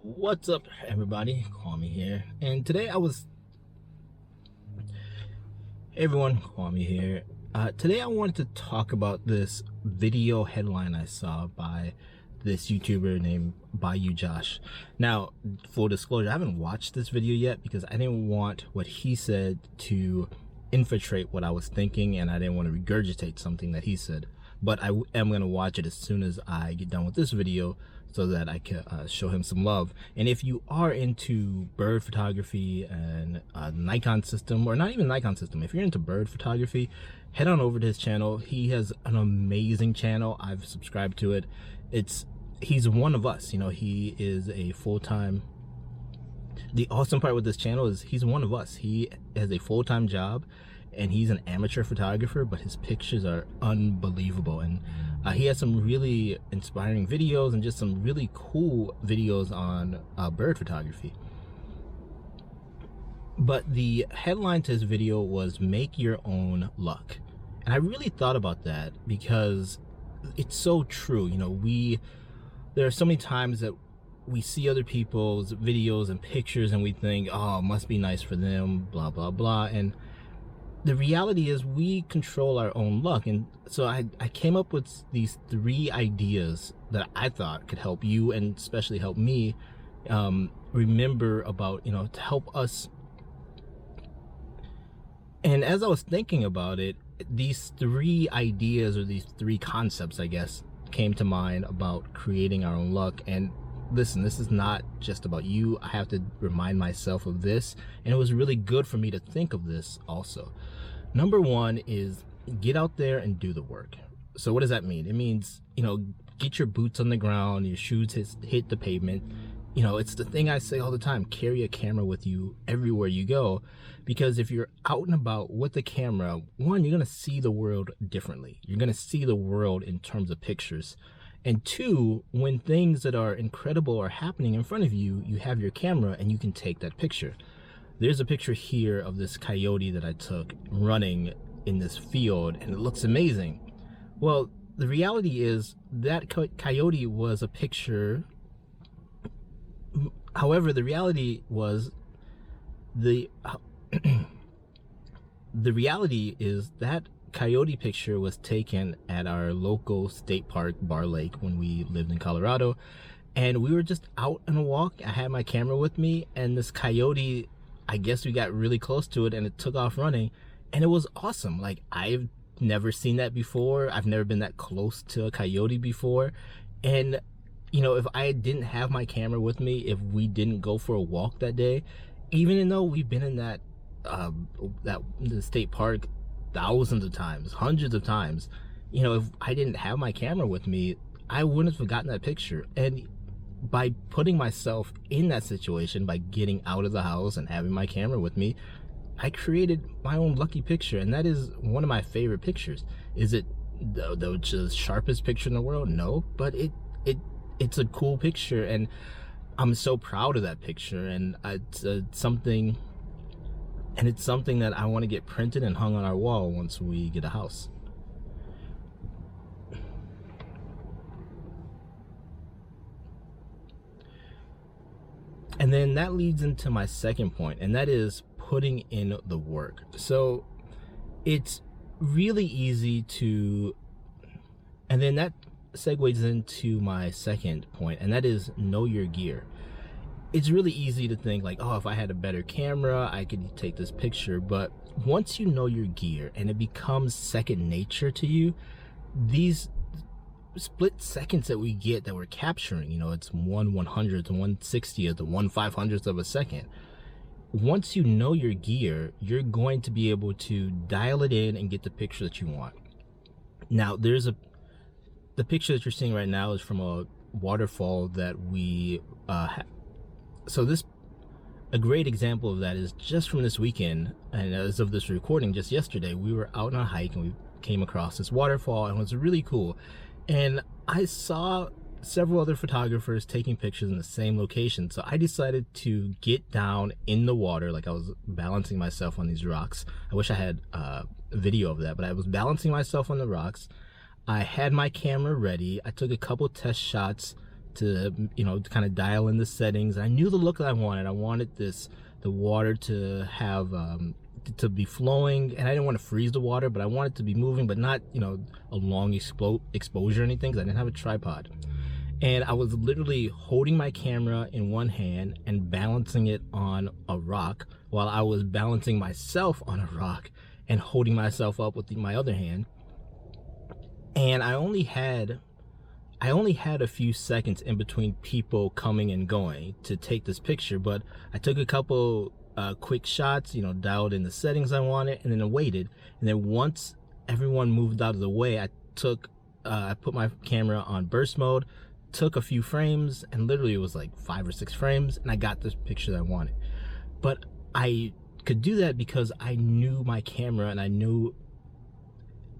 What's up, everybody? Kwame here, and today everyone, Kwame here. Today I wanted to talk about this video headline I saw by this YouTuber named Bayou Josh. Now, full disclosure, I haven't watched this video yet because I didn't want what he said to infiltrate what I was thinking, and I didn't want to regurgitate something that he said. But I am going to watch it as soon as I get done with this video so that I can show him some love. And if you are into bird photography and Nikon system, or not even Nikon system, if you're into bird photography, head on over to his channel. He has an amazing channel. I've subscribed to it. He's one of us, you know. He is a full-time. The awesome part with this channel is he's one of us. He has a full-time job and he's an amateur photographer, but his pictures are unbelievable. And he has some really inspiring videos and just some really cool videos on bird photography. But the headline to his video was "Make Your Own Luck." And I really thought about that because it's so true. You know, there are so many times that we see other people's videos and pictures and we think, oh, it must be nice for them, blah, blah, blah. And the reality is we control our own luck. And so I came up with these 3 ideas that I thought could help you, and especially help me remember about, you know, to help us. And as I was thinking about it, these 3 ideas, or these 3 concepts, I guess, came to mind about creating our own luck. And listen, this is not just about you. I have to remind myself of this, and it was really good for me to think of this also. Number 1 is get out there and do the work. So what does that mean? It means, you know, get your boots on the ground, your shoes hit the pavement. You know, it's the thing I say all the time: carry a camera with you everywhere you go, because if you're out and about with the camera, 1, you're going to see the world differently. You're going to see the world in terms of pictures. And 2, when things that are incredible are happening in front of you, you have your camera and you can take that picture. There's a picture here of this coyote that I took running in this field, and it looks amazing. Well, the reality is that coyote was a picture. However, the reality was the reality is that coyote picture was taken at our local state park, Bar Lake, when we lived in Colorado, and we were just out on a walk. I had my camera with me, and this coyote, I guess we got really close to it and it took off running, and it was awesome. Like, I've never seen that before. I've never been that close to a coyote before. And you know, if I didn't have my camera with me, if we didn't go for a walk that day, even though we've been in the state park thousands of times, hundreds of times, you know, if I didn't have my camera with me, I wouldn't have gotten that picture. And by putting myself in that situation, by getting out of the house and having my camera with me, I created my own lucky picture. And that is one of my favorite pictures. Is it the sharpest picture in the world? No, but it's a cool picture, and I'm so proud of that picture. And it's something that I want to get printed and hung on our wall once we get a house. And then that leads into my second point, and that is putting in the work. So it's really easy to, and then that segues into my second point, and that is know your gear. It's really easy to think like, oh, if I had a better camera, I could take this picture. But once you know your gear and it becomes second nature to you, these split seconds that we get that we're capturing, you know, it's 1/100th to 1/60th to 1/500th of a second. Once you know your gear, you're going to be able to dial it in and get the picture that you want. Now, the picture that you're seeing right now is from a waterfall that we so a great example of that is just from this weekend, and as of this recording, just yesterday, we were out on a hike and we came across this waterfall, and it was really cool. And I saw several other photographers taking pictures in the same location, so I decided to get down in the water. Like, I was balancing myself on these rocks. I wish I had a video of that, but I was balancing myself on the rocks. I had my camera ready. I took a couple test shots to, you know, kind of dial in the settings. I knew the look that I wanted. I wanted the water to have to be flowing, and I didn't want to freeze the water, but I wanted it to be moving, but not, you know, a long exposure or anything, because I didn't have a tripod. And I was literally holding my camera in one hand and balancing it on a rock, while I was balancing myself on a rock and holding myself up with my other hand. And I only had a few seconds in between people coming and going to take this picture, but I took a couple quick shots, you know, dialed in the settings I wanted, and then I waited. And then once everyone moved out of the way, I put my camera on burst mode, took a few frames, and literally it was like 5 or 6 frames, and I got this picture that I wanted. But I could do that because I knew my camera, and I knew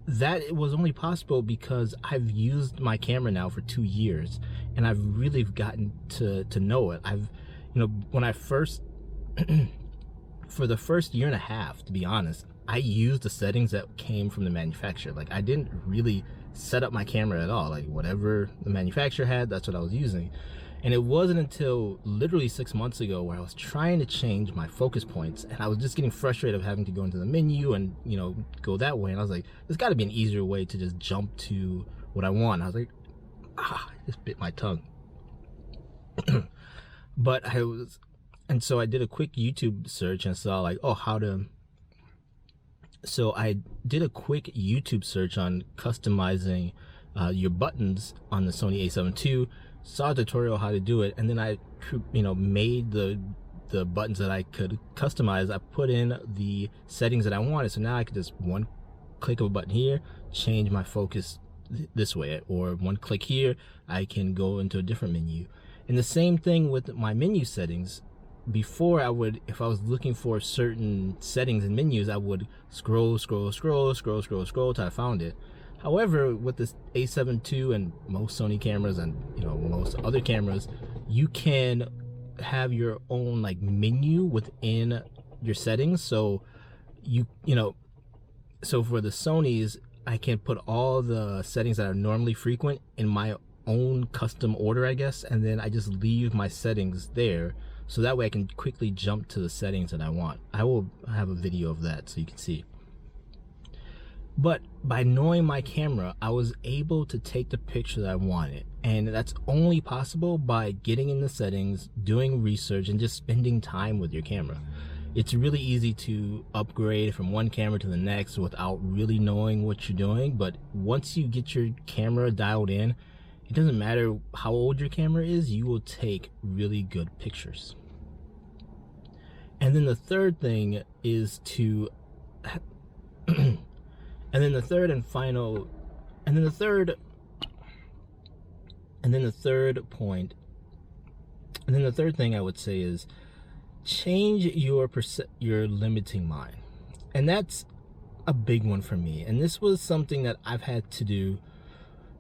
that it was only possible because I've used my camera now for 2 years, and I've really gotten to know it. You know, when I first for the first year and a half, to be honest, I used the settings that came from the manufacturer. Like, I didn't really set up my camera at all. Like, whatever the manufacturer had, that's what I was using. And it wasn't until literally 6 months ago where I was trying to change my focus points, and I was just getting frustrated of having to go into the menu and, you know, go that way. And I was like, there's got to be an easier way to just jump to what I want. I was like, I just bit my tongue. And so I did a quick YouTube search and saw like, so I did a quick YouTube search on customizing your buttons on the Sony a7 II, saw a tutorial how to do it, and then I, you know, made the buttons that I could customize. I put in the settings that I wanted, so now I could just one click of a button here, change my focus this way, or one click here, I can go into a different menu. And the same thing with my menu settings. Before, if I was looking for certain settings and menus, I would scroll till I found it. However, with this a7 II and most Sony cameras, and, you know, most other cameras, you can have your own like menu within your settings. So you know, so for the Sonys, I can put all the settings that are normally frequent in my own custom order, I guess, and then I just leave my settings there. So that way I can quickly jump to the settings that I want. I will have a video of that so you can see. But by knowing my camera, I was able to take the picture that I wanted. And that's only possible by getting in the settings, doing research, and just spending time with your camera. It's really easy to upgrade from one camera to the next without really knowing what you're doing. But once you get your camera dialed in, it doesn't matter how old your camera is, you will take really good pictures. And then the third thing is to, and then the third thing I would say is change your limiting mind. And that's a big one for me. And this was something that I've had to do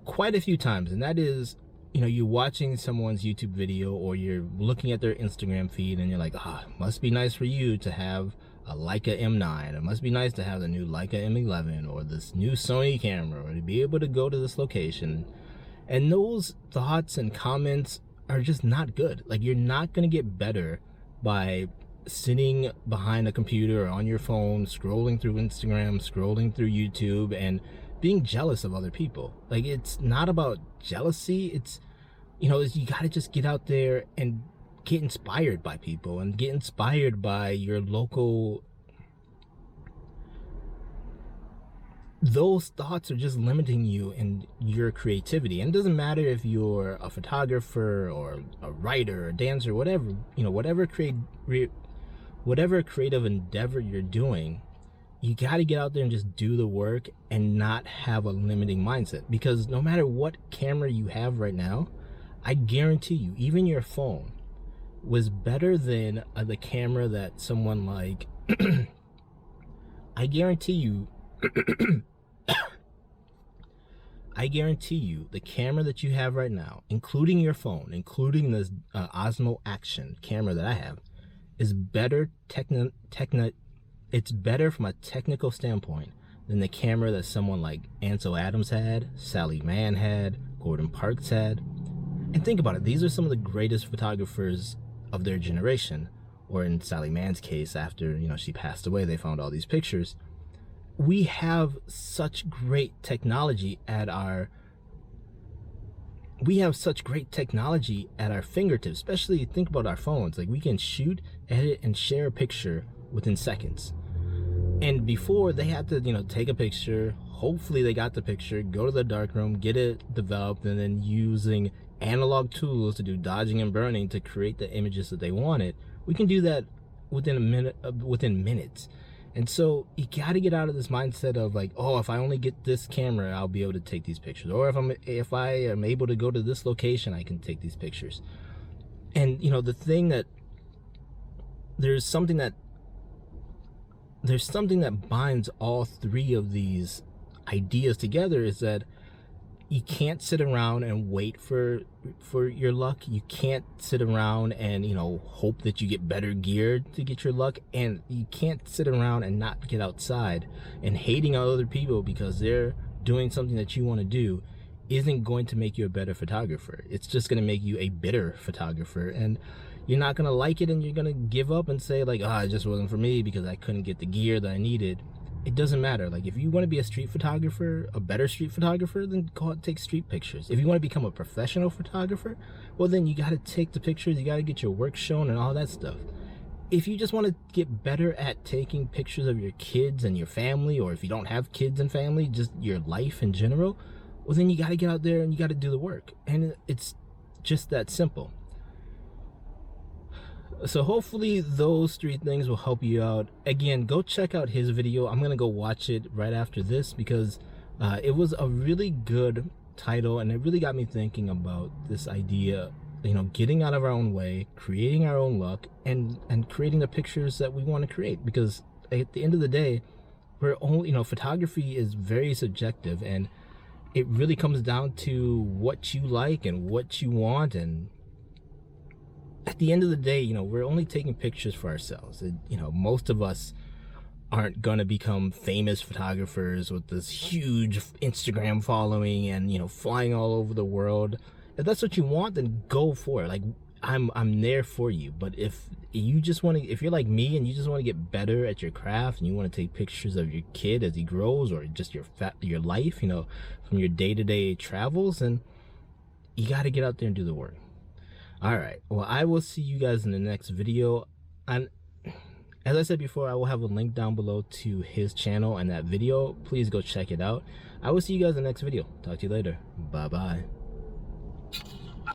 quite a few times, and that is, you know, you're watching someone's YouTube video or you're looking at their Instagram feed and you're like, it must be nice for you to have a Leica M9. It must be nice to have the new Leica M11 or this new Sony camera, or to be able to go to this location. And those thoughts and comments are just not good. Like, you're not going to get better by sitting behind a computer or on your phone, scrolling through Instagram, scrolling through YouTube, and being jealous of other people. Like, it's not about jealousy. It's, you know, you got to just get out there and get inspired by people and get inspired by your local. Those thoughts are just limiting you in your creativity. And it doesn't matter if you're a photographer or a writer or dancer, whatever, you know, whatever creative endeavor you're doing, you got to get out there and just do the work and not have a limiting mindset. Because no matter what camera you have right now, I guarantee you, even your phone was better than the camera that someone like, I guarantee you, the camera that you have right now, including your phone, including this Osmo Action camera that I have, is better it's better from a technical standpoint than the camera that someone like Ansel Adams had, Sally Mann had, Gordon Parks had. And think about it, these are some of the greatest photographers of their generation, or in Sally Mann's case, after, you know, she passed away, they found all these pictures. We have such great technology at our fingertips. Especially think about our phones. Like, we can shoot, edit, and share a picture within seconds. And before, they had to, you know, take a picture, hopefully they got the picture, go to the darkroom, get it developed, and then using analog tools to do dodging and burning to create the images that they wanted. We can do that within a minute, within minutes. And so you got to get out of this mindset of like, oh, if I only get this camera, I'll be able to take these pictures. Or if I am able to go to this location, I can take these pictures. And you know, the thing that there's something that binds all three of these ideas together is that you can't sit around and wait for your luck. You can't sit around and, you know, hope that you get better gear to get your luck. And you can't sit around and not get outside. And hating on other people because they're doing something that you want to do isn't going to make you a better photographer. It's just going to make you a bitter photographer. And you're not going to like it, and you're going to give up and say like, it just wasn't for me because I couldn't get the gear that I needed. It doesn't matter. Like, if you want to be a street photographer, a better street photographer, then go out and take street pictures. If you want to become a professional photographer, well, then you got to take the pictures, you got to get your work shown and all that stuff. If you just want to get better at taking pictures of your kids and your family, or if you don't have kids and family, just your life in general, well, then you got to get out there and you got to do the work. And it's just that simple. So hopefully those three things will help you out. Again, go check out his video. I'm gonna go watch it right after this because it was a really good title, and it really got me thinking about this idea, you know, getting out of our own way, creating our own luck, and creating the pictures that we want to create. Because at the end of the day, we're only, you know, photography is very subjective, and it really comes down to what you like and what you want. And at the end of the day, you know, we're only taking pictures for ourselves. You know, most of us aren't gonna become famous photographers with this huge Instagram following and, you know, flying all over the world. If that's what you want, then go for it. Like, I'm there for you. But if you just want to, if you're like me and you just want to get better at your craft and you want to take pictures of your kid as he grows, or just your life, you know, from your day-to-day travels, then you got to get out there and do the work. All right, well, I will see you guys in the next video. And as I said before, I will have a link down below to his channel and that video. Please go check it out. I will see you guys in the next video. Talk to you later. Bye bye.